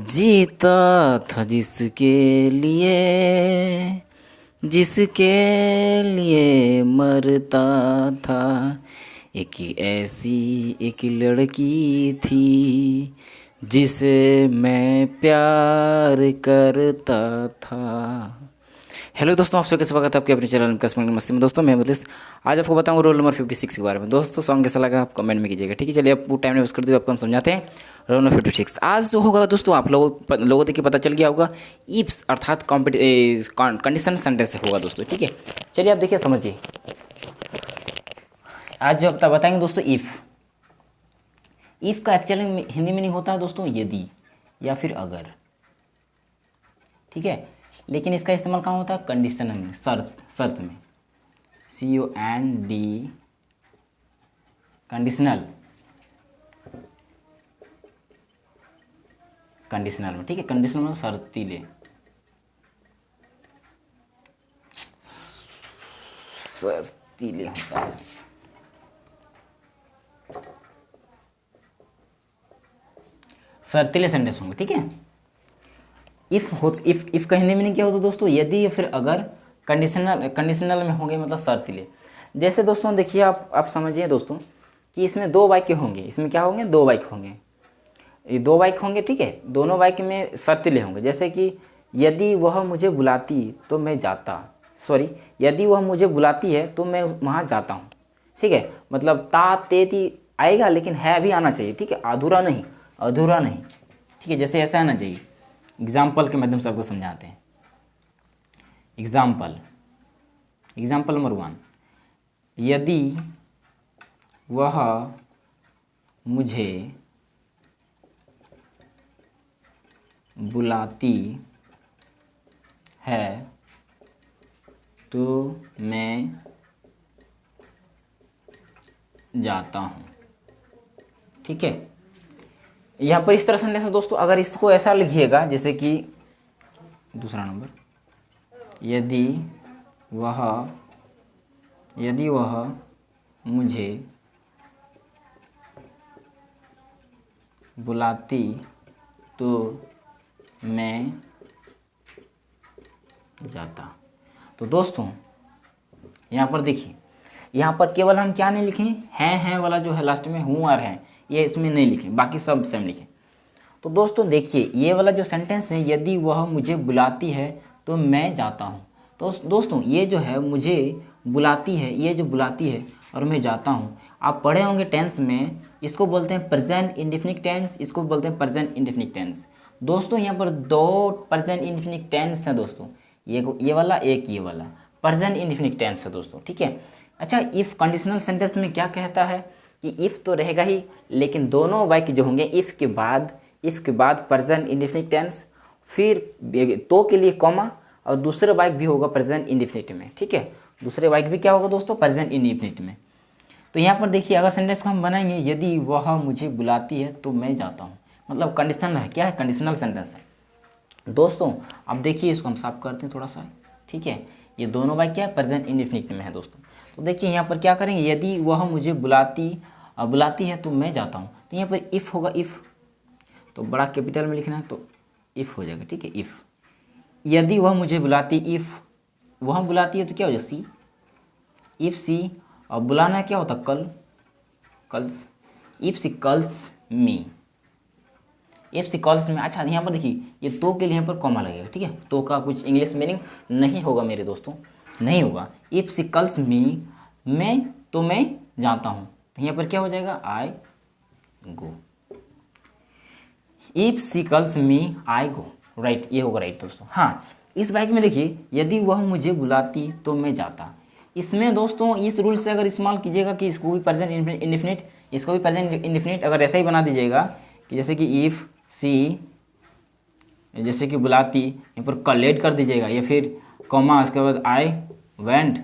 जीता था जिसके लिए मरता था। एक ऐसी एक लड़की थी जिसे मैं प्यार करता था। हेलो दोस्तों, आप सबका स्वागत है आपके अपने चैनल कस्टमर मस्ती में। दोस्तों मैं मतलब आज आपको बताऊंगा रोल नंबर 56 के बारे में। दोस्तों सॉन्ग कैसा लगा आप कमेंट में कीजिएगा, ठीक है। चलिए आप टाइम वेस्ट कर दीजिए, आपको हम समझाते हैं रोल नंबर 56। आज जो होगा दोस्तों, आप लोगों देखिए पता चल गया होगा, इफ्स अर्थात कंडीशन सेंटेंस होगा दोस्तों, ठीक है। चलिए आप देखिए समझिए। आज जो आप बताएंगे दोस्तों इफ का एक्चुअली हिंदी मीनिंग होता है दोस्तों यदि या फिर अगर, ठीक है। लेकिन इसका इस्तेमाल कहाँ होता है? कंडीशन में, शर्त में। COND कंडीशनल में, ठीक है। कंडीशनल में शर्तीले होता है। शर्तीले सेंटेंस होंगे, ठीक है। इफ का हिंदी मीनिंग क्या होता है दोस्तों? यदि या फिर अगर कंडीशनल में होंगे, मतलब शर्तीले। जैसे दोस्तों देखिए, आप समझिए दोस्तों कि इसमें दो बाइक होंगे। इसमें क्या होंगे? दो बाइक होंगे। ये दो बाइक होंगे, ठीक है। दोनों बाइक में शर्तीले होंगे। जैसे कि यदि वह मुझे बुलाती तो मैं जाता, यदि वह मुझे बुलाती है तो मैं वहाँ जाता हूँ, ठीक है। मतलब ता ते ती आएगा, लेकिन है भी आना चाहिए, ठीक है। अधूरा नहीं, ठीक है। जैसे ऐसा आना चाहिए। एग्जाम्पल के माध्यम से आपको समझाते हैं। एग्जाम्पल नंबर 1, यदि वह मुझे बुलाती है तो मैं जाता हूँ, ठीक है। यहाँ पर इस तरह सेंटेंस है दोस्तों। अगर इसको ऐसा लिखिएगा, जैसे कि दूसरा नंबर, यदि वह मुझे बुलाती तो मैं जाता। तो दोस्तों यहाँ पर देखिए, यहाँ पर केवल हम क्या नहीं लिखें, हैं वाला जो है लास्ट में, हूँ और हैं, ये इसमें नहीं लिखें, बाकी सब सेम लिखें। तो दोस्तों देखिए, ये वाला जो सेंटेंस है, यदि वह मुझे बुलाती है तो मैं जाता हूँ। तो दोस्तों ये जो है मुझे बुलाती है, ये जो बुलाती है और मैं जाता हूँ, आप पढ़े होंगे टेंस में, इसको बोलते हैं प्रेजेंट इंडेफिनिट टेंस, इसको बोलते हैं प्रेजेंट इंडेफिनिट टेंस। दोस्तों यहाँ पर दो प्रेजेंट इंडेफिनिट टेंस हैं दोस्तों, ये वाला, एक ये वाला प्रेजेंट इंडेफिनिट टेंस है दोस्तों, ठीक है। अच्छा, इफ़ कंडीशनल सेंटेंस में क्या कहता है कि इफ़ तो रहेगा ही, लेकिन दोनों वाक्य जो होंगे इफ़ के बाद प्रेजेंट इंडेफिनिट टेंस, फिर तो के लिए कॉमा, और दूसरे वाक्य भी होगा प्रेजेंट इंडेफिनिट में, ठीक है। दूसरे वाक्य भी क्या होगा दोस्तों? प्रेजेंट इंडेफिनिट में। तो यहाँ पर देखिए, अगर सेंटेंस को हम बनाएंगे, यदि वह मुझे बुलाती है तो मैं जाता हूँ, मतलब कंडीशनल है। क्या है? कंडीशनल सेंटेंस है दोस्तों। अब देखिए, इसको हम साफ करते हैं थोड़ा सा, ठीक है। ये दोनों वाक्य क्या है? प्रेजेंट इंडेफिनिट में है दोस्तों। तो देखिए यहाँ पर क्या करेंगे, यदि वह मुझे बुलाती है तो मैं जाता हूँ। तो यहाँ पर इफ़ होगा, इफ़ तो बड़ा कैपिटल में लिखना है, तो इफ़ हो जाएगा, ठीक है। इफ़ यदि वह मुझे बुलाती, इफ़ वह बुलाती है तो क्या हो जाएगा? सी, इफ़ सी, और बुलाना क्या होता? Calls, if she calls me, if she calls me. अच्छा, यहाँ पर देखिए, ये तो के लिए यहाँ पर कॉमा लगेगा, ठीक है। तो का कुछ इंग्लिश मीनिंग नहीं होगा मेरे दोस्तों, नहीं होगा। इफ़ सी कॉल्स मी, मैं जाता हूँ, तो यहाँ पर क्या हो जाएगा? I go. If she calls me I go, right, ये होगा राइट दोस्तों। हाँ, इस वाक्य में देखिए, यदि वह मुझे बुलाती तो मैं जाता। इसमें दोस्तों इस रूल से अगर इस्तेमाल कीजिएगा कि इसको भी प्रेजेंट इंडेफिनिट, इसको भी प्रेजेंट इंडेफिनिट अगर ऐसा ही बना दीजिएगा कि जैसे कि इफ़ सी, जैसे कि बुलाती, यहाँ पर कलेक्ट कर दीजिएगा, या फिर कॉमा, उसके बाद आई वेंट,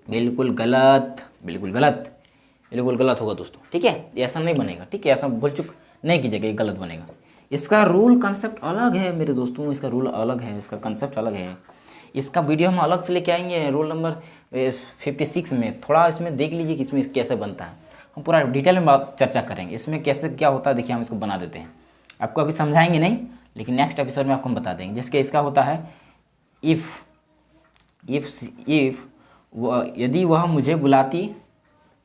बिल्कुल गलत होगा दोस्तों, ठीक है। ऐसा नहीं बनेगा, ठीक है। ऐसा भूल चुक नहीं कीजिएगा, ये गलत बनेगा। इसका रूल कंसेप्ट अलग है मेरे दोस्तों, इसका रूल अलग है, इसका कंसेप्ट अलग है। इसका वीडियो हम अलग से लेके आएंगे रोल नंबर 56 में। थोड़ा इसमें देख लीजिए कि इसमें कैसे बनता है, हम पूरा डिटेल में चर्चा करेंगे इसमें कैसे क्या होता है। देखिए हम इसको बना देते हैं, आपको अभी समझाएंगे नहीं, लेकिन नेक्स्ट एपिसोड में आपको हम बता देंगे। जिसके इसका होता है इफ़ यदि वह मुझे बुलाती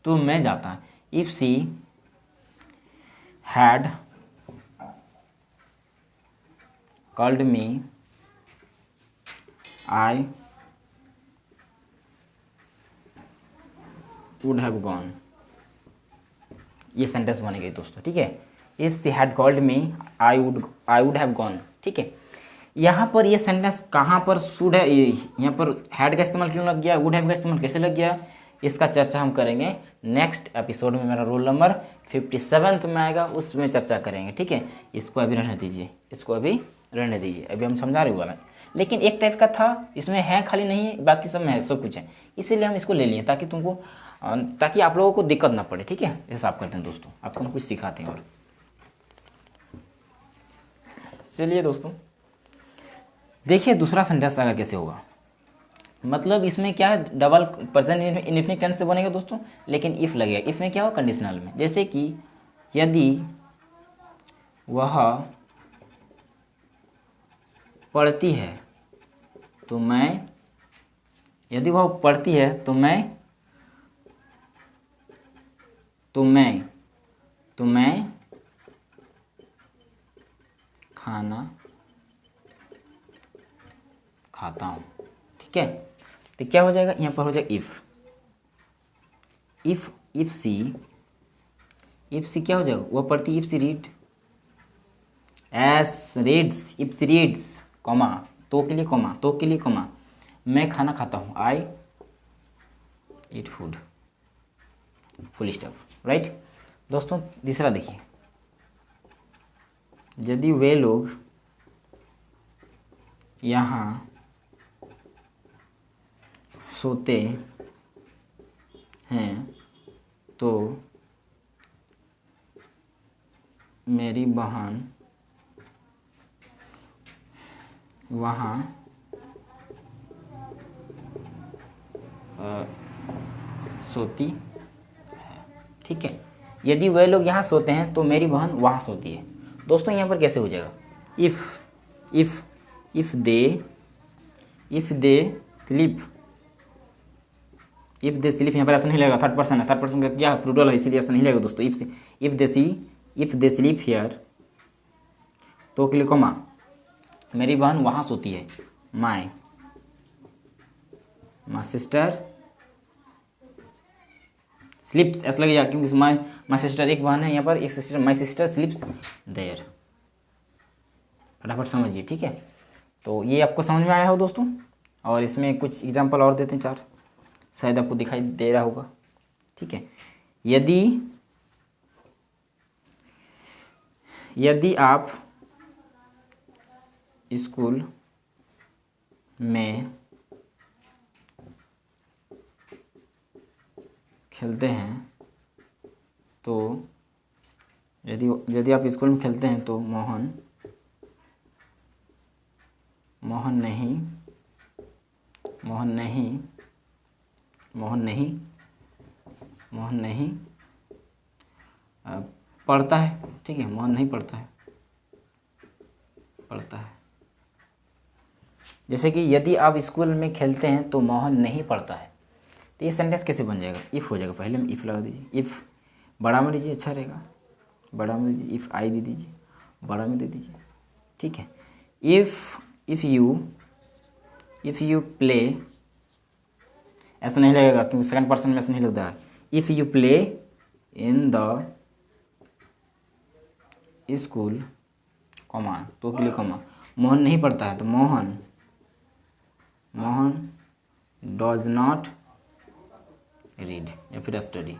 तो मैं जाता। If she had called me I would have gone. ये सेंटेंस बनेगी दोस्तों, ठीक है। If she had called me I would have gone, ठीक है। यहाँ पर ये सेंटेंस कहाँ पर शुड है, यहाँ पर हैड का इस्तेमाल क्यों लग गया, वुड हैव का इस्तेमाल कैसे लग गया, इसका चर्चा हम करेंगे नेक्स्ट एपिसोड में। मेरा रोल नंबर 57 में आएगा, उसमें चर्चा करेंगे, ठीक है। इसको अभी रहने दीजिए, अभी हम समझा रहे वाला। लेकिन एक टाइप का था, इसमें है खाली नहीं है, बाकी सब में है, सब कुछ है, इसीलिए हम इसको ले लिए ताकि आप लोगों को दिक्कत ना पड़े, ठीक है। हिसाब करते हैं दोस्तों, आपको हम कुछ सिखाते हैं। और चलिए दोस्तों देखिए दूसरा सेंटेंस अगर कैसे होगा। मतलब इसमें क्या डबल प्रेजेंट इंडेफिनिट टेंस से बनेगा दोस्तों, लेकिन इफ लगेगा। इफ में क्या होगा, कंडीशनल में। जैसे कि यदि वह पढ़ती है तो मैं, यदि वह पढ़ती है तो मैं खाना खाता हूँ, ठीक है। तो क्या हो जाएगा, यहाँ पर हो जाएगा इफ सी क्या हो जाएगा, वह पढ़ती, if she reads, if she reads, comma तो के लिए कॉमा मैं खाना खाता हूँ, I eat food, full stop, right. दोस्तों तीसरा देखिए, यदि वे लोग यहाँ सोते हैं तो मेरी बहन वहाँ सोती है, ठीक है। यदि वे लोग यहाँ सोते हैं तो मेरी बहन वहाँ सोती है। दोस्तों यहाँ पर कैसे हो जाएगा, इफ दे स्लीप, यहाँ पर ऐसा नहीं लगेगा, थर्ड पर्सन है, थर्ड पर्सन का क्या प्लूरल है, इसीलिए ऐसा नहीं लगेगा दोस्तों। इफ दे स्लीप हियर तो के लिए कॉमा मेरी बहन वहाँ सोती है, माई सिस्टर स्लीप्स, ऐसा लगेगा क्योंकि माई सिस्टर एक बहन है यहाँ पर, एक sister, my sister sleeps there. फटाफट समझिए, ठीक है। तो ये आपको समझ में आया हो दोस्तों। और इसमें कुछ एग्जांपल और देते हैं, 4 शायद आपको दिखाई दे रहा होगा, ठीक है। यदि आप स्कूल में खेलते हैं तो यदि आप स्कूल में खेलते हैं तो मोहन नहीं पढ़ता है, ठीक है। मोहन नहीं पढ़ता है। जैसे कि यदि आप स्कूल में खेलते हैं तो मोहन नहीं पढ़ता है। तो ये सेंटेंस कैसे बन जाएगा, इफ़ हो जाएगा। पहले में इफ़ लगा दीजिए, इफ़ बड़ा में दीजिए, अच्छा रहेगा, बड़ा में दीजिए, इफ़ आई दे दीजिए, बड़ा में दे दीजिए, ठीक है। इफ़ यू प्ले, ऐसा नहीं लगेगा क्योंकि सेकंड पर्सन में ऐसा नहीं लगता है। If you play in the school, comma तो के लिए कॉमा मोहन नहीं पढ़ता है तो मोहन डज नॉट रीड या फिर स्टडी,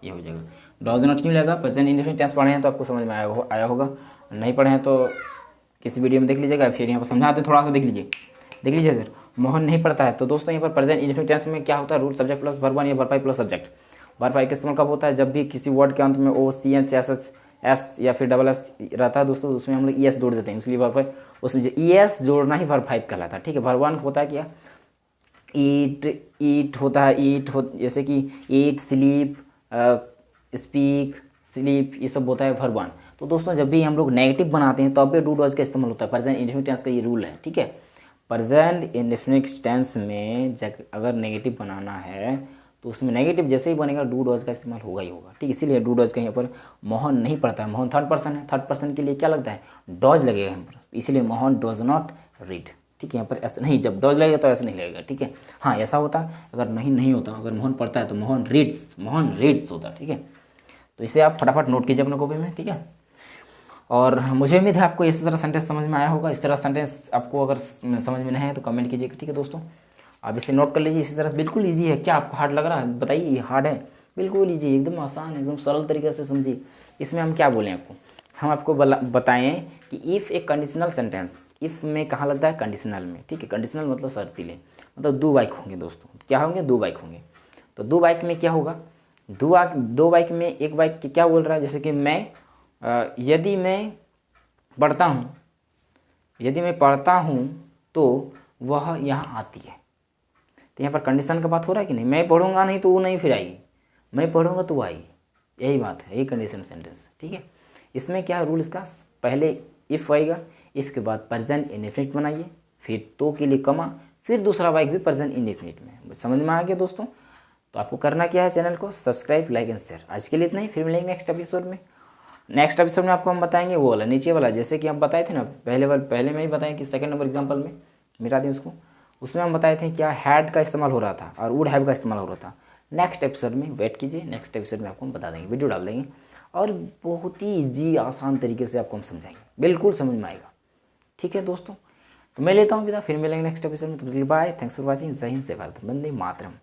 ये हो जाएगा। डज नॉट क्यों लगेगा, प्रेजेंट इंडेफिनिट टेंस पढ़े हैं तो आपको समझ में आया होगा, नहीं पढ़े हैं तो किसी वीडियो में देख लीजिएगा, फिर यहाँ पर समझाते थोड़ा सा देख लीजिए सर। मोहन नहीं पढ़ता है, तो दोस्तों यहाँ पर प्रेजेंट इंडेफिनिट टेंस में क्या होता है, रूट सब्जेक्ट प्लस वर्ब 1 या वर्ब 5 प्लस सब्जेक्ट। वर्ब 5 का इस्तेमाल कब होता है, जब भी किसी वर्ड के अंत में ओ सी एच एस या फिर डबल एस रहता है दोस्तों, उसमें हम लोग ई एस जोड़ देते हैं, इसलिए वर्ब 5 उसमें ई एस जोड़ना ही वर्ब 5 कहलाता है, ठीक है। वर्ब 1 होता है क्या, ईट होता है, जैसे कि ईट, स्लीप, स्पीक, स्लीप, ये सब होता है वर्ब 1। तो दोस्तों जब भी हम लोग नेगेटिव बनाते हैं तब भी डू डज का इस्तेमाल होता है। प्रेजेंट इंडेफिनिट टेंस का ये रूल है, ठीक है। प्रेजेंट इंडेफिनिट टेंस में अगर नेगेटिव बनाना है तो उसमें नेगेटिव जैसे ही बनेगा डू डज का इस्तेमाल होगा ही होगा, ठीक। इसीलिए डू डज का यहाँ पर मोहन नहीं पढ़ता है। मोहन थर्ड पर्सन है, थर्ड पर्सन के लिए क्या लगता है, डॉज लगेगा यहाँ पर, इसीलिए मोहन डज नॉट रीड, ठीक है। यहाँ पर ऐसा नहीं, जब डॉज लगेगा तो ऐसा नहीं लगेगा, ठीक है। हाँ ऐसा होता है, अगर नहीं होता, अगर मोहन पढ़ता है तो मोहन रीड्स होता है, ठीक है। तो इसे आप फटाफट नोट कीजिए अपने कॉपी में, ठीक है। और मुझे उम्मीद है आपको इस तरह सेंटेंस समझ में आया होगा। इस तरह सेंटेंस आपको अगर समझ में नहीं है तो कमेंट कीजिएगा, ठीक है दोस्तों। आप इसे नोट कर लीजिए। इसी तरह से बिल्कुल ईजी है, क्या आपको हार्ड लग रहा है बताइए, ये हार्ड है? बिल्कुल ईजी, एकदम आसान, एकदम सरल तरीके से समझिए। इसमें हम क्या बोलें आपको, हम आपको बताएं कि if A conditional sentence, if में कहाँ लगता है, कंडीशनल में, ठीक है। कंडीशनल मतलब शर्तीले, मतलब दो वाक्य होंगे दोस्तों। क्या होंगे, दो वाक्य होंगे। तो दो वाक्य में क्या होगा, दो वाक्य में एक वाक्य क्या बोल रहा है, जैसे कि मैं यदि मैं पढ़ता हूँ तो वह यहाँ आती है। तो यहाँ पर कंडीशन का बात हो रहा है कि नहीं, मैं पढ़ूंगा नहीं तो वो नहीं फिर आएगी, मैं पढ़ूंगा तो वो आएगी, यही बात है, यही कंडीशन सेंटेंस, ठीक है। इसमें क्या रूल, इसका पहले इफ़ आएगा, इफ़ के बाद प्रेजेंट इंडेफिनिट बनाइए, फिर तो के लिए कमा, फिर दूसरा वाक्य भी प्रेजेंट इंडेफिनिट में। समझ में आ गया दोस्तों? तो आपको करना क्या है, चैनल को सब्सक्राइब, लाइक एंड शेयर। आज के लिए इतना ही, फिर मिलेंगे नेक्स्ट एपिसोड में। नेक्स्ट एपिसोड में आपको हम बताएंगे वो वाला, नीचे वाला, जैसे कि हम बताए थे ना पहले में ही बताएं कि सेकंड नंबर एग्जांपल में, मिटा दें उसको, उसमें हम बताए थे क्या हैड का इस्तेमाल हो रहा था और वुड हैव का इस्तेमाल हो रहा था। नेक्स्ट एपिसोड में वेट कीजिए, नेक्स्ट एपिसोड में आपको हम बता देंगे, वीडियो डाल देंगे और बहुत ही ईजी आसान तरीके से आपको हम समझाएंगे, बिल्कुल समझ में आएगा, ठीक है दोस्तों। तो मैं लेता हूँ विदा, फिर मिलेंगे नेक्स्ट एपिसोड में। तो बाय, थैंक्स फॉर वॉचिंग, जय हिंद, जय भारत, वंदे मातरम।